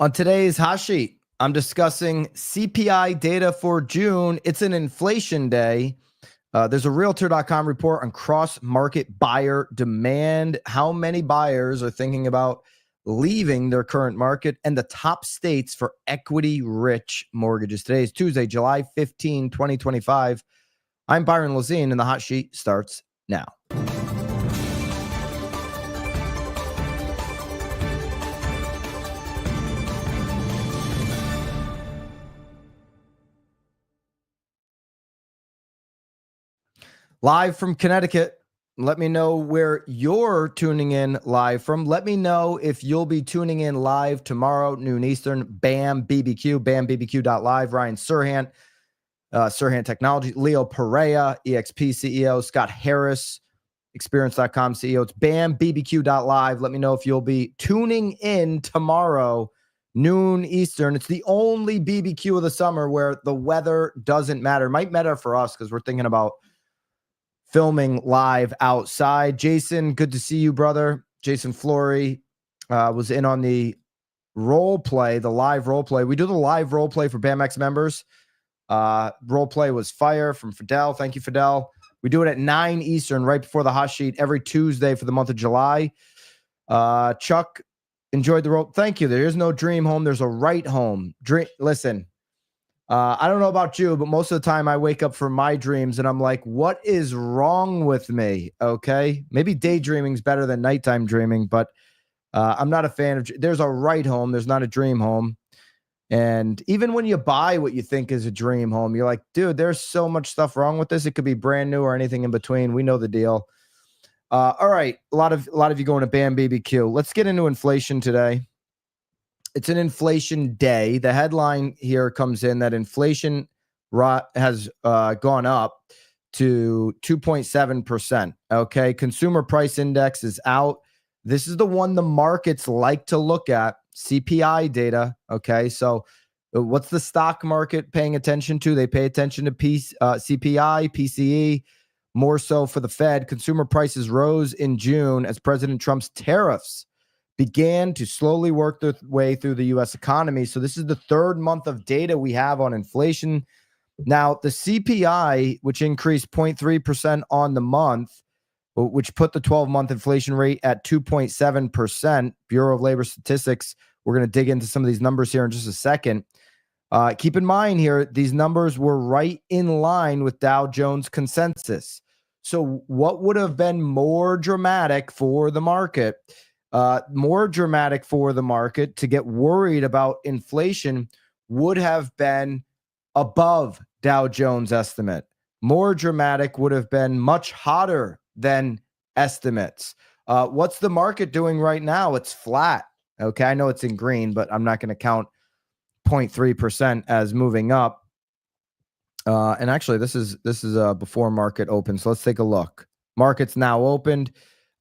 On today's hot sheet, I'm discussing CPI data for June. It's an inflation day. There's a Realtor.com report on cross-market buyer demand. How many buyers are thinking about leaving their current market, and the top states for equity-rich mortgages. Today is Tuesday, July 15, 2025. I'm Byron Lazine, and the hot sheet starts now. Live from Connecticut. Let me know where you're tuning in live from. Let me know if you'll be tuning in live tomorrow, noon Eastern. BAM BBQ, BAMBBQ.live. Ryan Serhant, Serhant Technology. Leo Perea, EXP CEO. Scott Harris, Experience.com CEO. It's BAMBBQ.live. Let me know if you'll be tuning in tomorrow, noon Eastern. It's the only BBQ of the summer where the weather doesn't matter. It might matter for us because we're thinking about filming live outside. Jason, good to see you, brother. Jason Flory was in on the role play, the live role play. We do the live role play for BAMX members. Role play was fire from Fidel. Thank you, Fidel. We do it at 9 Eastern, right before the hot sheet, every Tuesday for the month of July. Chuck enjoyed the role. Thank you. There is no dream home. There's a right home. Listen. I don't know about you, but most of the time I wake up from my dreams and I'm like, what is wrong with me? Okay. Maybe daydreaming is better than nighttime dreaming, but I'm not a fan of, there's a right home. There's not a dream home. And even when you buy what you think is a dream home, you're like, dude, there's so much stuff wrong with this. It could be brand new or anything in between. We know the deal. All right. A lot of you going to BAM BBQ. Let's get into inflation today. It's an inflation day. The headline here comes in that inflation has gone up to 2.7%. Okay. Consumer price index is out. This is the one the markets like to look at, CPI data. Okay. So what's the stock market paying attention to? They pay attention to CPI, PCE, more so for the Fed. Consumer prices rose in June as President Trump's tariffs began to slowly work their way through the U.S. economy. So this is the third month of data we have on inflation. Now, the CPI, which increased 0.3% on the month, which put the 12-month inflation rate at 2.7%, Bureau of Labor Statistics. We're going to dig into some of these numbers here in just a second. Keep in mind here, these numbers were right in line with Dow Jones consensus. So what would have been more dramatic for the market? To get worried about inflation would have been above Dow Jones estimate. More dramatic would have been much hotter than estimates. What's the market doing right now? It's flat. Okay, I know it's in green, but I'm not going to count 0.3% as moving up. And actually, this is before market open. So let's take a look. Market's now opened.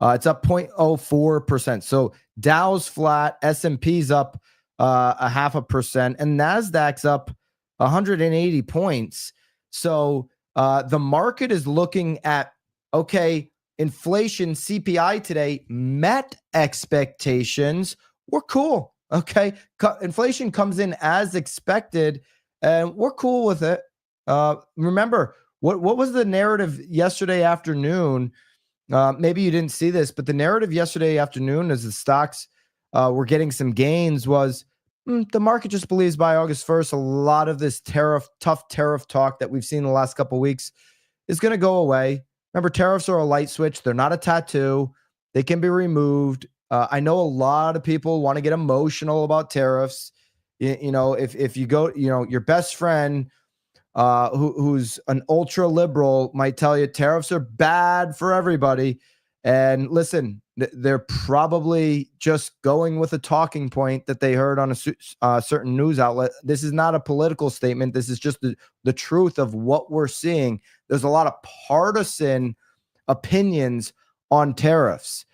It's up 0.04%. So Dow's flat, S&P's up 0.5%, and NASDAQ's up 180 points. So the market is looking at, okay, inflation CPI today met expectations. We're cool. Okay. Inflation comes in as expected, and we're cool with it. Remember, what was the narrative yesterday afternoon? Maybe you didn't see this, but the narrative yesterday afternoon as the stocks were getting some gains was the market just believes by August 1st, a lot of this tough tariff talk that we've seen the last couple of weeks is going to go away. Remember, tariffs are a light switch. They're not a tattoo. They can be removed. I know a lot of people want to get emotional about tariffs. If you go, your best friend who's an ultra liberal might tell you tariffs are bad for everybody. And listen, they're probably just going with a talking point that they heard on a certain news outlet. This is not a political statement. This is just the truth of what we're seeing. There's a lot of partisan opinions on tariffs.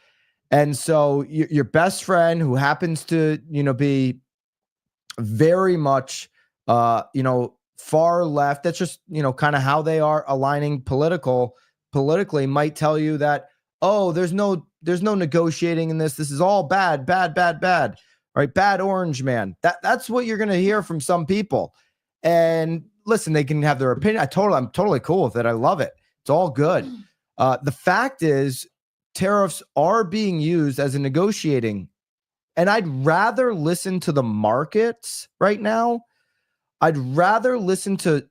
And so your best friend who happens to, be very much, far left, that's just, kind of how they are aligning politically might tell you that, oh, there's no negotiating in this. This is all bad. All right? Bad orange man. That's what you're going to hear from some people. And listen, they can have their opinion. I'm totally cool with it. I love it. It's all good. The fact is, tariffs are being used as a negotiating, and I'd rather listen to the markets right now. I'd rather listen to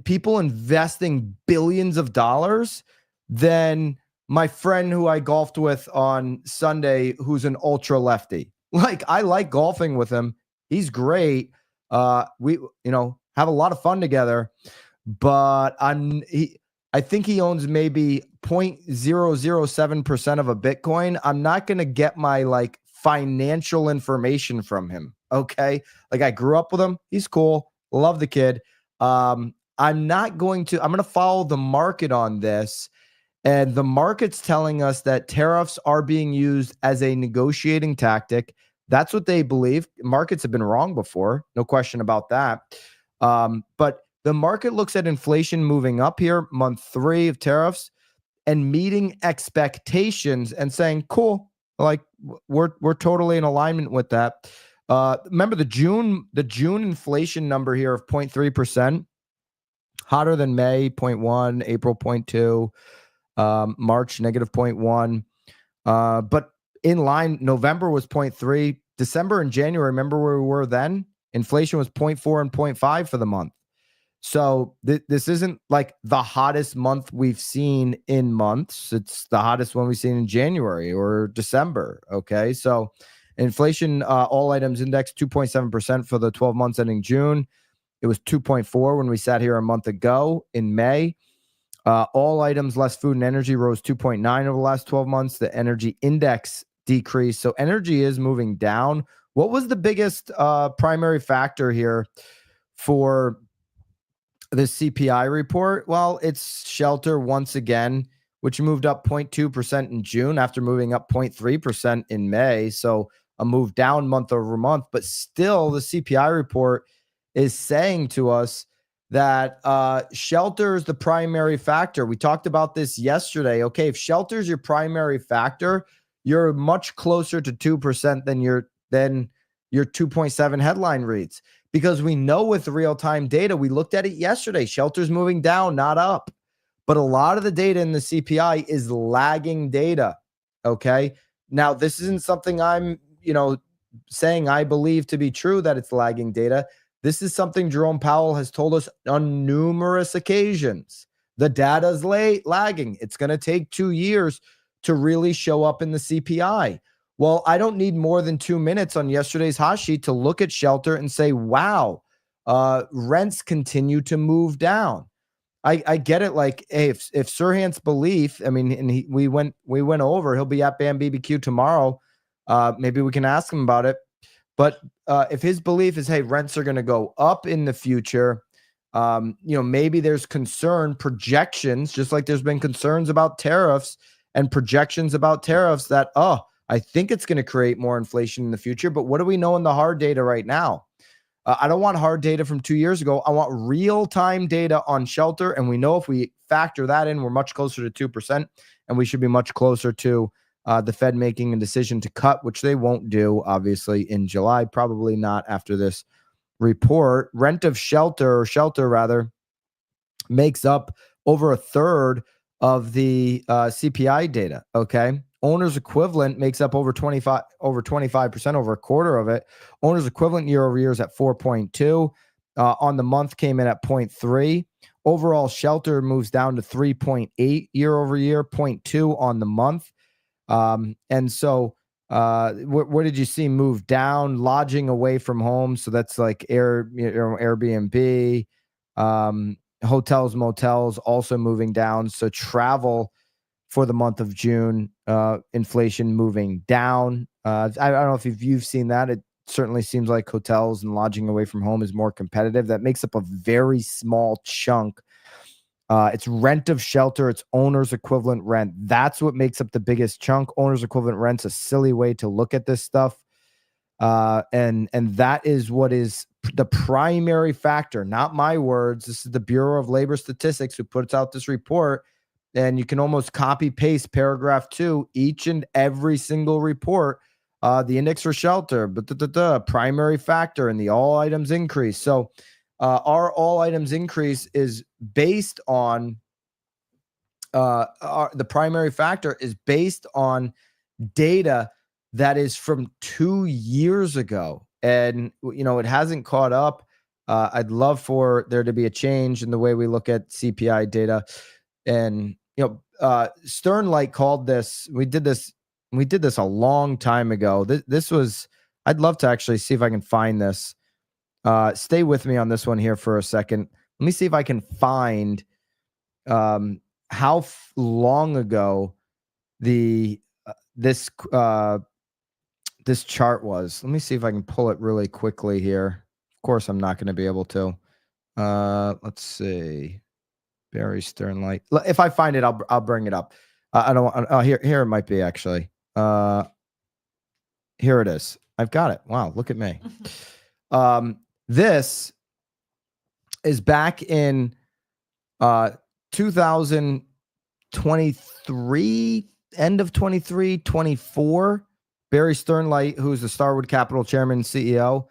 people investing billions of dollars than my friend who I golfed with on Sunday, who's an ultra lefty. Like, I like golfing with him. He's great. We, have a lot of fun together, but I think he owns maybe 0.007% of a Bitcoin. I'm not going to get my financial information from him. Okay. Like, I grew up with him. He's cool. Love the kid. I'm going to follow the market on this. And the market's telling us that tariffs are being used as a negotiating tactic. That's what they believe. Markets have been wrong before. No question about that. But the market looks at inflation moving up here, month 3 of tariffs, and meeting expectations and saying, cool, like we're totally in alignment with that. Remember the June inflation number here of 0.3%, hotter than May, 0.1, April, 0.2, March, negative 0.1. But in line, November was 0.3. December and January, remember where we were then? Inflation was 0.4 and 0.5 for the month. So this isn't like the hottest month we've seen in months. It's the hottest one we've seen in January or December. Okay. So inflation, all items index 2.7% for the 12 months ending June. It was 2.4 when we sat here a month ago in May. All items less food and energy rose 2.9 over the last 12 months. The energy index decreased. So energy is moving down. What was the biggest primary factor here for the CPI report? Well, it's shelter once again, which moved up 0.2% in June after moving up 0.3% in May. So a move down month over month, but still the CPI report is saying to us that shelter is the primary factor. We talked about this yesterday. Okay, if shelter is your primary factor, you're much closer to 2% than your 2.7 headline reads. Because we know with real-time data, we looked at it yesterday, shelter's moving down, not up. But a lot of the data in the CPI is lagging data, okay? Now, this isn't something I'm, saying I believe to be true that it's lagging data. This is something Jerome Powell has told us on numerous occasions. The data's lagging. It's going to take 2 years to really show up in the CPI. Well, I don't need more than 2 minutes on yesterday's hot sheet to look at shelter and say, wow, rents continue to move down. I get it. Like, hey, if Sirhan's belief, and we went over, he'll be at BAM BBQ tomorrow. Maybe we can ask him about it. But if his belief is, hey, rents are going to go up in the future, maybe there's projections, just like there's been concerns about tariffs and projections about tariffs that, I think it's going to create more inflation in the future. But what do we know in the hard data right now? I don't want hard data from 2 years ago. I want real-time data on shelter. And we know if we factor that in, we're much closer to 2%. And we should be much closer to the Fed making a decision to cut, which they won't do, obviously, in July. Probably not after this report. Rent of shelter, or shelter rather, makes up over a third of the CPI data. Okay. Owner's equivalent makes up over 25%, over a quarter of it. Owner's equivalent year over year is at 4.2. On the month came in at 0.3. Overall shelter moves down to 3.8 year over year, 0.2 on the month. And so what did you see move down? Lodging away from home. So that's like Airbnb, hotels, motels also moving down. So travel for the month of June, inflation moving down. I don't know if you've seen that. It certainly seems like hotels and lodging away from home is more competitive. That makes up a very small chunk. It's rent of shelter. It's owner's equivalent rent. That's what makes up the biggest chunk. Owner's equivalent rent's a silly way to look at this stuff. And that is what is the primary factor, not my words. This is the Bureau of Labor Statistics who puts out this report. And you can almost copy paste paragraph 2, each and every single report the index for shelter, but the primary factor in the all items increase. So our all items increase is based on the primary factor is based on data that is from 2 years ago. And, it hasn't caught up. I'd love for there to be a change in the way we look at CPI data. And, Sternlight called this. We did this a long time ago. This was, I'd love to actually see if I can find this. Stay with me on this one here for a second. Let me see if I can find how long ago this chart was. Let me see if I can pull it really quickly here. Of course, I'm not going to be able to. Let's see. Barry Sternlight. If I find it, I'll bring it up. I don't want. Here it might be actually. Here it is. I've got it. Wow, look at me. This is back in 2023, end of 23, 24. Barry Sternlight, who's the Starwood Capital chairman and CEO.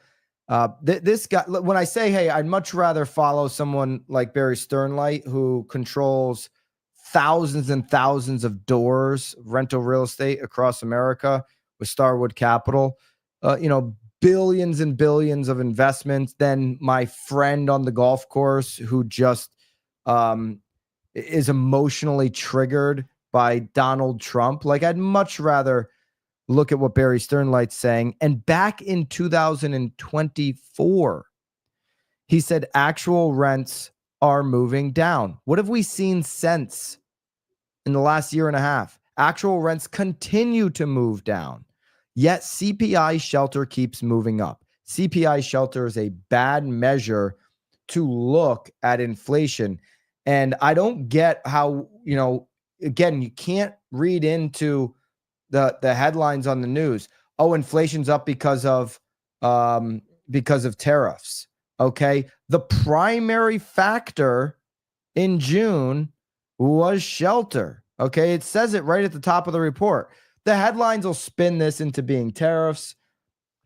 This guy, when I say, hey, I'd much rather follow someone like Barry Sternlight, who controls thousands and thousands of doors, rental real estate across America with Starwood Capital, billions and billions of investments, than my friend on the golf course who just is emotionally triggered by Donald Trump. Like, I'd much rather look at what Barry Sternlight's saying. And back in 2024, he said actual rents are moving down. What have we seen since in the last year and a half? Actual rents continue to move down, yet CPI shelter keeps moving up. CPI shelter is a bad measure to look at inflation. And I don't get how, again, you can't read into the headlines on the news. Oh, inflation's up because of tariffs. Okay. The primary factor in June was shelter. Okay. It says it right at the top of the report. The headlines will spin this into being tariffs,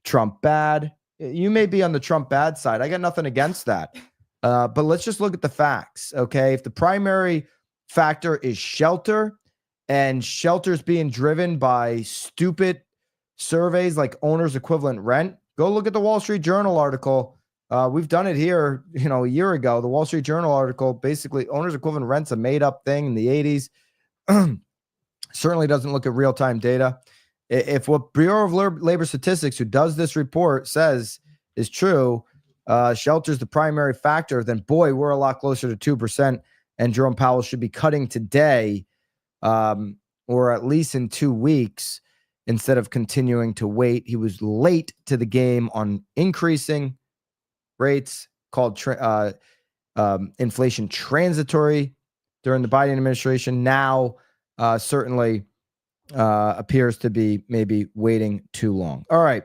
Trump bad. You may be on the Trump bad side. I got nothing against that. But let's just look at the facts. Okay. If the primary factor is shelter, and shelter's being driven by stupid surveys like owner's equivalent rent, go look at the Wall Street Journal article. We've done it here, a year ago. The Wall Street Journal article, basically owner's equivalent rent's a made up thing in the 80s. Certainly doesn't look at real-time data. If what Bureau of Labor Statistics, who does this report, says is true, shelter's the primary factor, then boy, we're a lot closer to 2%. And Jerome Powell should be cutting today, or at least in 2 weeks, instead of continuing to wait. He was late to the game on increasing rates, called inflation transitory during the Biden administration. Now, certainly appears to be maybe waiting too long. All right.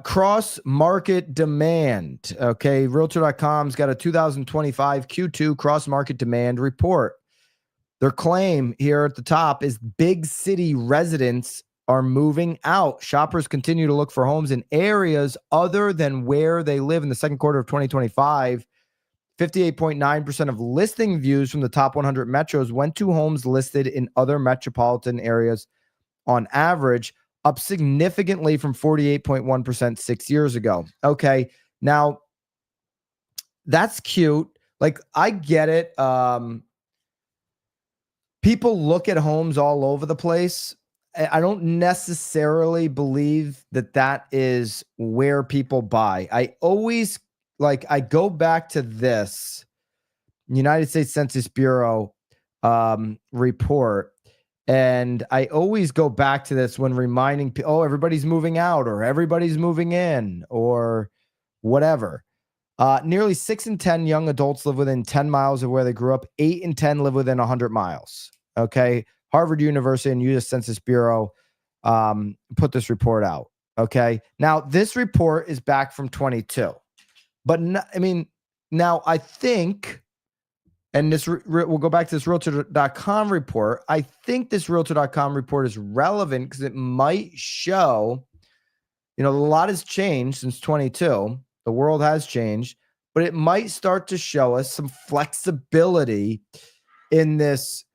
Cross market demand. Okay. Realtor.com's got a 2025 Q2 cross market demand report. Their claim here at the top is big city residents are moving out. Shoppers continue to look for homes in areas other than where they live. In the second quarter of 2025, 58.9% of listing views from the top 100 metros went to homes listed in other metropolitan areas on average, up significantly from 48.1% 6 years ago. Okay, now that's cute. Like, I get it. People look at homes all over the place. I don't necessarily believe that is where people buy. I go back to this United States Census Bureau report, and I always go back to this when reminding people, oh, everybody's moving out or everybody's moving in or whatever. Nearly 6 in 10 young adults live within 10 miles of where they grew up. 8 in 10 live within 100 miles. Okay. Harvard University and U.S. Census Bureau put this report out. Okay. Now, this report is back from 22. But now I think And this, we'll go back to this Realtor.com report. I think this Realtor.com report is relevant because it might show, a lot has changed since 22. The world has changed, but it might start to show us some flexibility in this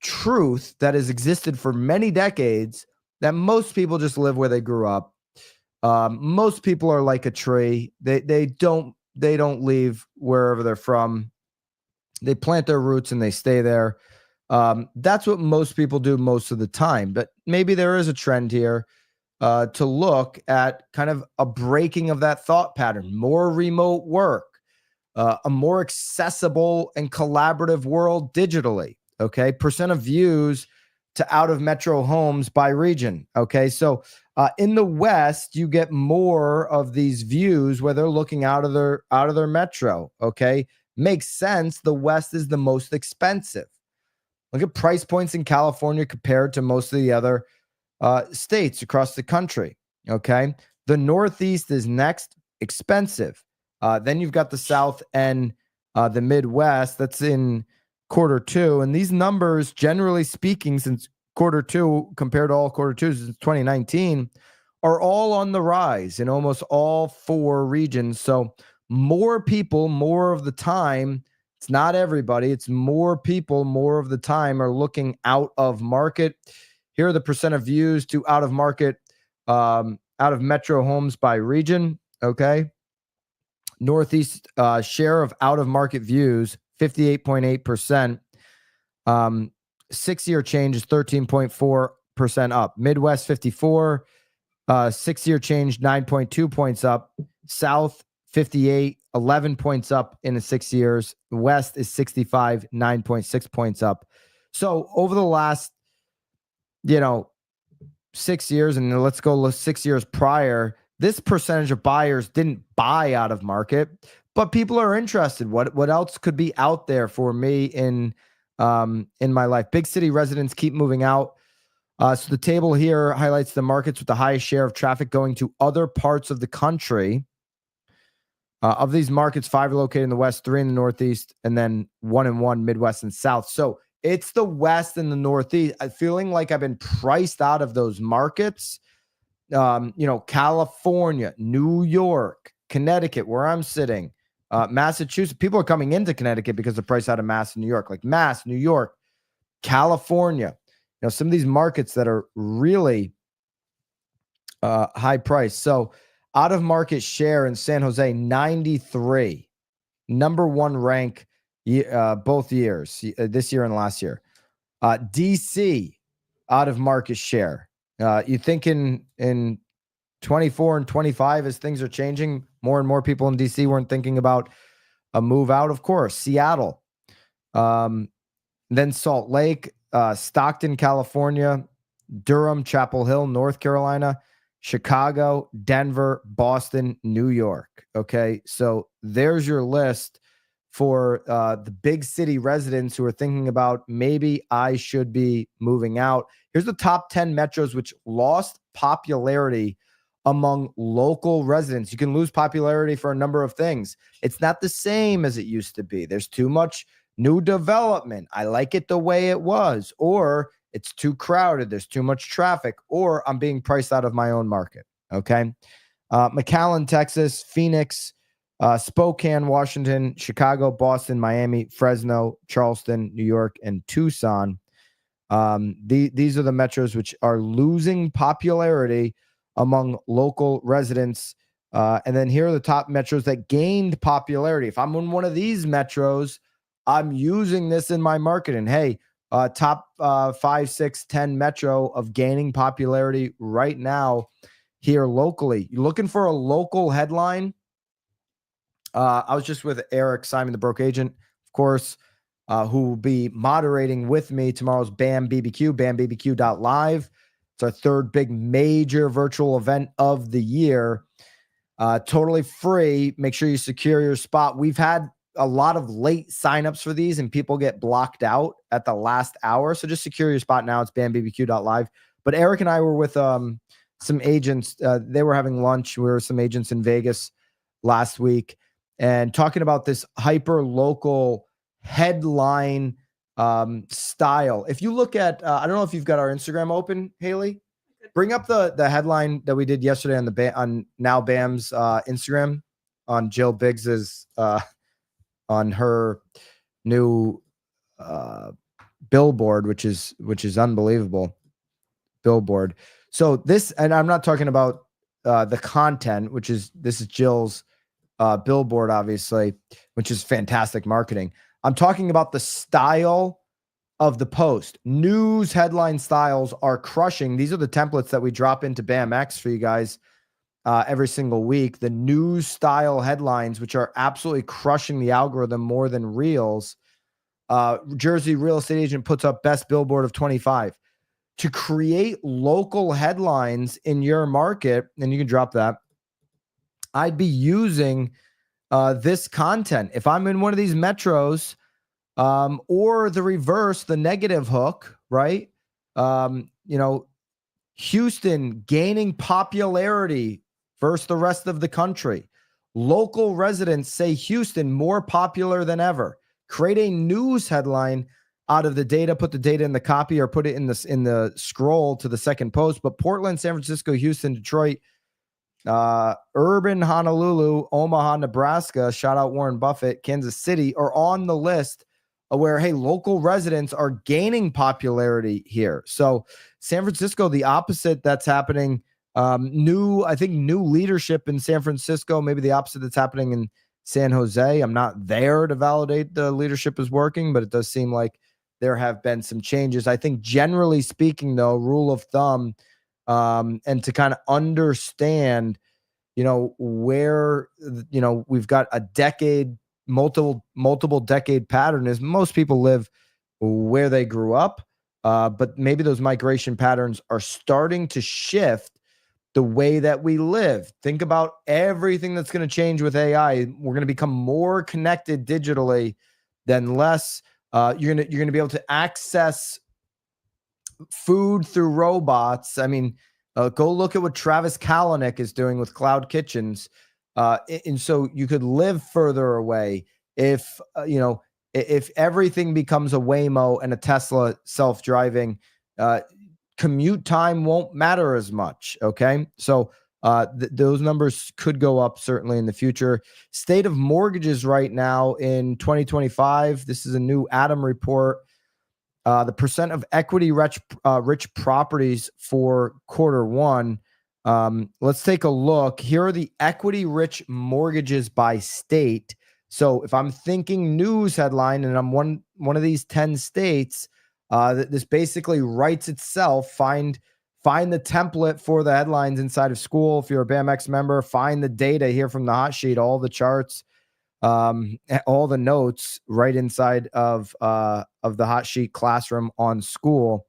truth that has existed for many decades, that most people just live where they grew up. Most people are like a tree. They don't leave wherever they're from. They plant their roots and they stay there. That's what most people do most of the time. But maybe there is a trend here to look at kind of a breaking of that thought pattern, more remote work, a more accessible and collaborative world digitally. Okay. Percent of views to out of metro homes by region. Okay. So in the West, you get more of these views where they're looking out of their metro. Okay. Makes sense. The West is the most expensive. Look at price points in California compared to most of the other states across the country. Okay. The Northeast is next, expensive. Then you've got the South and the Midwest. That's in quarter two. And these numbers, generally speaking, since quarter two compared to all quarter twos since 2019, are all on the rise in almost all four regions. So more people, more of the time, it's not everybody, it's more people, more of the time are looking out of market. Here are the percent of views to out of market, out of metro homes by region. Okay. Northeast share of out of market views, 58.8%. 6-year change is 13.4% up. Midwest, 54. 6-year change, 9.2 points up. South, 58, 11 points up in the 6 years. West is 65, 9.6 points up. So over the last, 6 years, and let's go 6 years prior, this percentage of buyers didn't buy out of market, but people are interested. What else could be out there for me in my life? Big city residents keep moving out. So the table here highlights the markets with the highest share of traffic going to other parts of the country. Of these markets, 5 are located in the West, 3 in the Northeast, and then 1 in 1 Midwest and South. So it's the West and the Northeast. I'm feeling like I've been priced out of those markets. California, New York, Connecticut, where I'm sitting, Massachusetts. People are coming into Connecticut because they're priced out of Mass and New York, like Mass, New York, California. Some of these markets that are really high price. So out of market share in San Jose, 93, number one rank both years, this year and last year. DC out of market share. You think in 24 and 25, as things are changing, more and more people in DC weren't thinking about a move out, of course. Seattle, then Salt Lake, Stockton, California, Durham, Chapel Hill, North Carolina, Chicago, Denver, Boston, New York. Okay, so there's your list for the big city residents who are thinking about maybe I should be moving out. Here's the top 10 metros which lost popularity among local residents. You can lose popularity for a number of things. It's not the same as it used to be. There's too much new development. I like it the way it was, or it's too crowded. There's too much traffic, or I'm being priced out of my own market. Okay. McAllen, Texas, Phoenix, Spokane, Washington, Chicago, Boston, Miami, Fresno, Charleston, New York, and Tucson. These are the metros which are losing popularity among local residents. And then here are the top metros that gained popularity. If I'm in one of these metros, I'm using this in my marketing. Hey, top 5, 6, 10 metro of gaining popularity right now here locally. You're looking for a local headline? I was just with Eric Simon, the broke agent, of course, who will be moderating with me tomorrow's BAM BBQ, BAMBBQ.live. It's our third big major virtual event of the year. Totally free. Make sure you secure your spot. We've had a lot of late signups for these and people get blocked out at the last hour. So just secure your spot now. It's BAMBBQ.live. But Eric and I were with some agents. They were having lunch. We were some agents in Vegas last week. and talking about this hyper local headline style. If you look at, I don't know if you've got our Instagram open, Haley. Bring up the headline that we did yesterday on on Now Bam's Instagram, on Jill Biggs's on her new billboard, which is unbelievable billboard. So this, and I'm not talking about the content, this is Jill's billboard, obviously, which is fantastic marketing. I'm talking about the style of the post. News headline styles are crushing. These are the templates that we drop into BAMX for you guys every single week. The news style headlines, which are absolutely crushing the algorithm more than Reels. Jersey real estate agent puts up best billboard of 25. To create local headlines in your market, and you can drop that, I'd be using this content. If I'm in one of these metros, or the reverse, the negative hook, right? Houston gaining popularity versus the rest of the country. Local residents say Houston more popular than ever. Create a news headline out of the data, put the data in the copy or put it in the scroll to the second post. But Portland, San Francisco, Houston, Detroit, urban Honolulu, Omaha, Nebraska, shout out Warren Buffett, Kansas City are on the list where, hey, local residents are gaining popularity here. So San Francisco, the opposite that's happening. New leadership in San Francisco, maybe the opposite that's happening in San Jose. I'm not there to validate the leadership is working, but it does seem like there have been some changes. I think generally speaking, though, rule of thumb, and to kind of understand, where, we've got a decade, multiple decade pattern is most people live where they grew up. But maybe those migration patterns are starting to shift the way that we live. Think about everything that's going to change with AI. We're going to become more connected digitally than less. You're going to be able to access food through robots. I mean, go look at what Travis Kalanick is doing with cloud kitchens. And so you could live further away if everything becomes a Waymo and a Tesla self-driving, commute time won't matter as much. Okay. So those numbers could go up certainly in the future. State of mortgages right now in 2025. This is a new Adam report. The percent of equity rich properties for quarter one. Let's take a look. Here are the equity rich mortgages by state. So if I'm thinking news headline and I'm one of these 10 states, this basically writes itself. Find the template for the headlines inside of school. If you're a BAMX member, find the data here from the hot sheet, all the charts, all the notes right inside of the hot sheet classroom on school.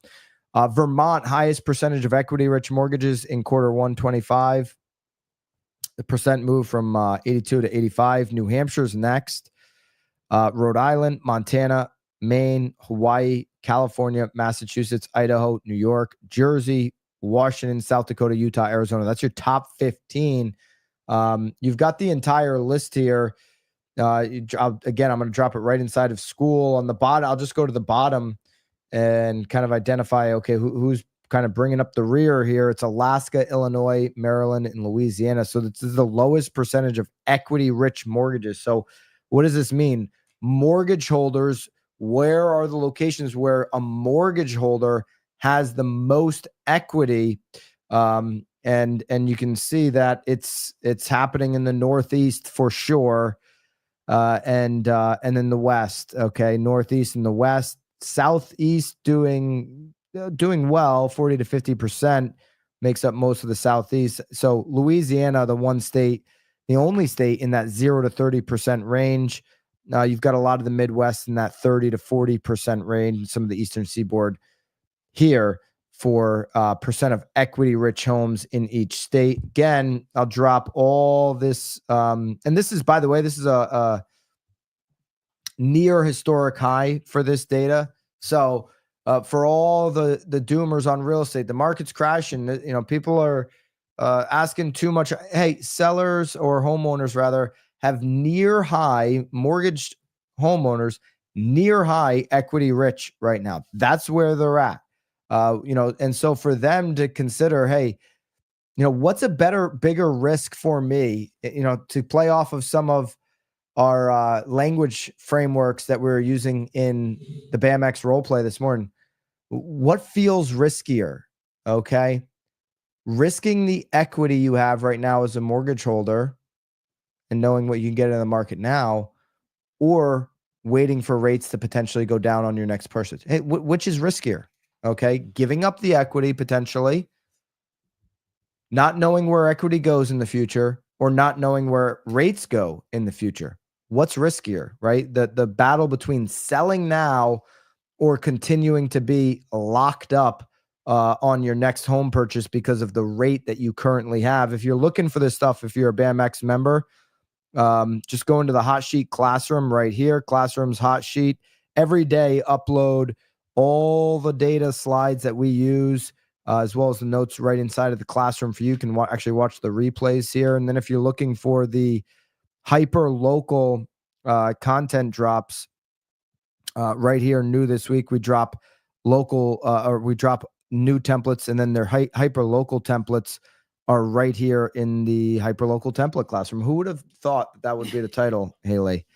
Vermont, highest percentage of equity rich mortgages in quarter 125. The percent moved from 82 to 85. New Hampshire's next. Rhode Island, Montana, Maine, Hawaii, California, Massachusetts, Idaho, New York, Jersey, Washington, South Dakota, Utah, Arizona. That's your top 15. You've got the entire list here. Again, I'm going to drop it right inside of school. On the bottom, I'll just go to the bottom and kind of identify, okay, who's kind of bringing up the rear here. It's Alaska, Illinois, Maryland, and Louisiana. So this is the lowest percentage of equity-rich mortgages. So what does this mean? Mortgage holders, where are the locations where a mortgage holder has the most equity? And you can see that it's happening in the Northeast for sure. And then the West, okay, Northeast and the West. Southeast doing well, 40 to 50% makes up most of the Southeast. So Louisiana, the only state in that 0 to 30% range. You've got a lot of the Midwest in that 30 to 40% range, some of the Eastern Seaboard here for percent of equity rich homes in each state. Again, I'll drop all this. And this is, by the way, this is a near historic high for this data. So for all the doomers on real estate, the market's crashing. People are asking too much. Hey, sellers or homeowners rather, have near high mortgaged homeowners, near high equity rich right now. That's where they're at. And so for them to consider, hey, what's a bigger risk for me, to play off of some of our language frameworks that we were using in the BAMX role play this morning. What feels riskier? Okay. Risking the equity you have right now as a mortgage holder and knowing what you can get in the market now, or waiting for rates to potentially go down on your next purchase. Hey, which is riskier? Okay. Giving up the equity potentially, not knowing where equity goes in the future, or not knowing where rates go in the future. What's riskier, right? The battle between selling now or continuing to be locked up on your next home purchase because of the rate that you currently have. If you're looking for this stuff, if you're a BAMX member, just go into the hot sheet classroom right here, classroom's hot sheet. Every day upload all the data slides that we use, as well as the notes right inside of the classroom for you. You can actually watch the replays here. And then if you're looking for the hyper local content drops, right here, new this week, we drop new templates, and then their hyper local templates are right here in the hyper local template classroom. Who would have thought that would be the title, Haley?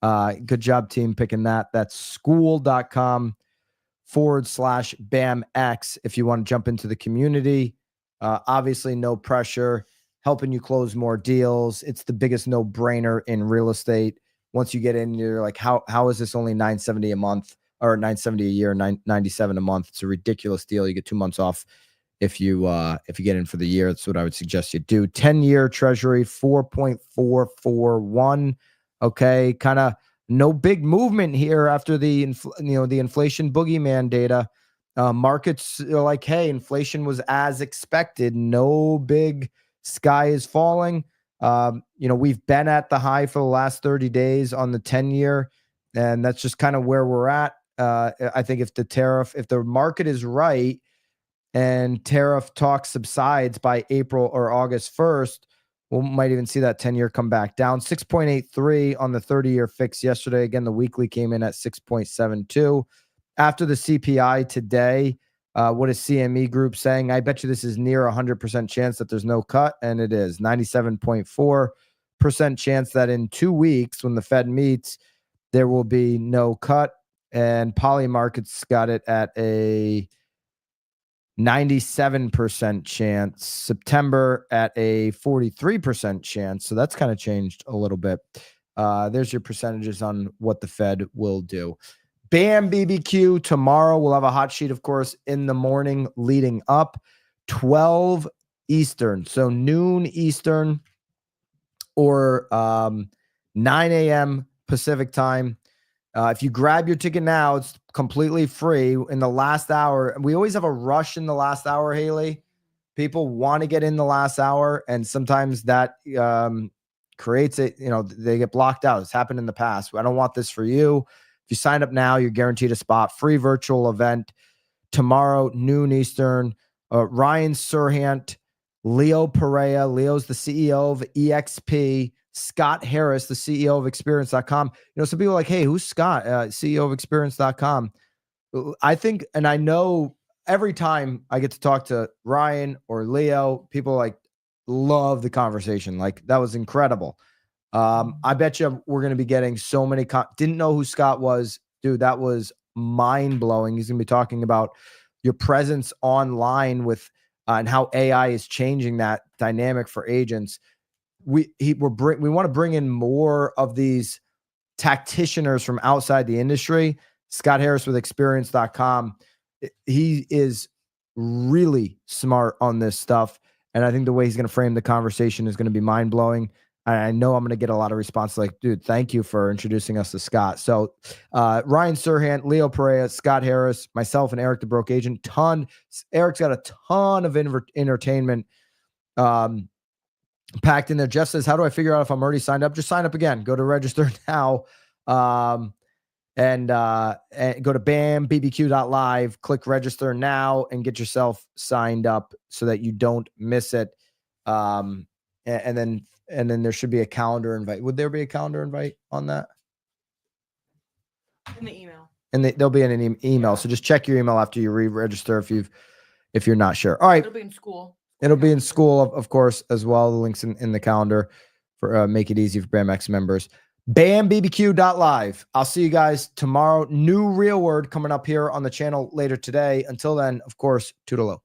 Good job, team, picking that. That's school.com/BAMX if you want to jump into the community. Obviously, no pressure, helping you close more deals. It's the biggest no-brainer in real estate. Once you get in, you're like, how is this only $970 a month or $970 a year, $997 a month? It's a ridiculous deal. You get 2 months off if you get in for the year. That's what I would suggest you do. 10-year Treasury 4.441. Okay, kind of no big movement here after the inflation boogeyman data. Markets are like, hey, inflation was as expected. No big sky is falling. We've been at the high for the last 30 days on the 10-year, and that's just kind of where we're at. I think if the market is right and tariff talk subsides by April or August 1st, we might even see that 10-year come back down. 6.83 on the 30-year fix yesterday. Again, the weekly came in at 6.72. After the CPI today, what is CME Group saying? I bet you this is near 100% chance that there's no cut, and it is 97.4% chance that in 2 weeks when the Fed meets, there will be no cut. And Polymarket's got it at a 97% chance. September at a 43% chance. So that's kind of changed a little bit. There's your percentages on what the Fed will do. BAM BBQ tomorrow. We'll have a hot sheet, of course, in the morning leading up. 12 Eastern. So noon Eastern or 9 a.m. Pacific time. If you grab your ticket now, it's completely free. In the last hour, we always have a rush in the last hour, Haley. People want to get in the last hour, and sometimes that creates it. They get blocked out. It's happened in the past. I don't want this for you. If you sign up now, you're guaranteed a spot. Free virtual event tomorrow, noon Eastern. Ryan Serhant, Leo Pereira. Leo's the CEO of EXP. Scott Harris, the CEO of experience.com. Some people are like, hey, who's Scott? CEO of experience.com. I think, and I know every time I get to talk to Ryan or Leo, people love the conversation. That was incredible. I bet you we're going to be getting so many. Didn't know who Scott was. Dude, that was mind blowing. He's going to be talking about your presence online with and how AI is changing that dynamic for agents. We want to bring in more of these tacticianers from outside the industry. Scott Harris with experience.com. He is really smart on this stuff. And I think the way he's going to frame the conversation is going to be mind blowing. I know I'm going to get a lot of response dude, thank you for introducing us to Scott. So Ryan Serhant, Leo Pereira, Scott Harris, myself, and Eric the Broke Agent. Eric's got a ton of entertainment packed in there. Jeff says, how do I figure out if I'm already signed up? Just sign up again. Go to register now. And go to bambbq.live, click register now, and get yourself signed up so that you don't miss it. And then And then there should be a calendar invite. Would there be a calendar invite on that? In the email. And they'll be in an email. Yeah. So just check your email after you re-register if you're not sure. All right. It'll be in school. It'll be in school, of course, as well. The links in the calendar for make it easy for BAMX members. BAMBBQ.live. I'll see you guys tomorrow. New real word coming up here on the channel later today. Until then, of course, toodaloo.